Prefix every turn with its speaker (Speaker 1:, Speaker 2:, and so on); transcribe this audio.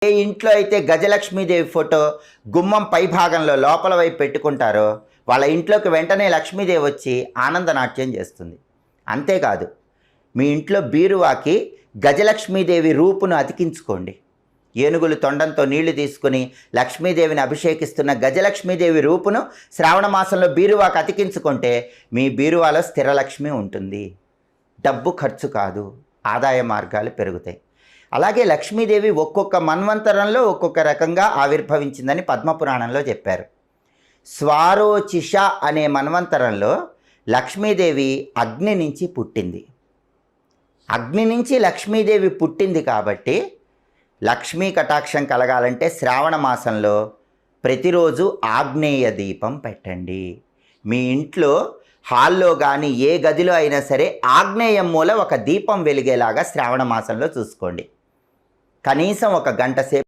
Speaker 1: ఏ ఇంట్లో అయితే గజలక్ష్మీదేవి ఫోటో గుమ్మం పై భాగంలో లోపల వైపు పెట్టుకుంటారో వాళ్ళ ఇంట్లోకి వెంటనే లక్ష్మీదేవి వచ్చి ఆనందనాట్యం చేస్తుంది. అంతేకాదు, మీ ఇంట్లో బీరువాకి గజలక్ష్మీదేవి రూపును అతికించుకోండి. ఏనుగులు తొండంతో నీళ్లు తీసుకుని లక్ష్మీదేవిని అభిషేకిస్తున్న గజలక్ష్మీదేవి రూపును శ్రావణ మాసంలో బీరువాకి అతికించుకుంటే మీ బీరువాలో స్థిరలక్ష్మి ఉంటుంది. డబ్బు ఖర్చు కాదు, ఆదాయ మార్గాలు పెరుగుతాయి. అలాగే లక్ష్మీదేవి ఒక్కొక్క మన్వంతరంలో ఒక్కొక్క రకంగా ఆవిర్భవించిందని పద్మపురాణంలో చెప్పారు. స్వారోచిష అనే మన్వంతరంలో లక్ష్మీదేవి అగ్ని నుంచి పుట్టింది. అగ్ని నుంచి లక్ష్మీదేవి పుట్టింది కాబట్టి లక్ష్మీ కటాక్షం కలగాలంటే శ్రావణ మాసంలో ప్రతిరోజు ఆగ్నేయ దీపం పెట్టండి. మీ ఇంట్లో హాల్లో కానీ ఏ గదిలో అయినా సరే ఆగ్నేయం మూల ఒక దీపం వెలిగేలాగా శ్రావణ మాసంలో చూసుకోండి. కనీసం 1 గంట సేపు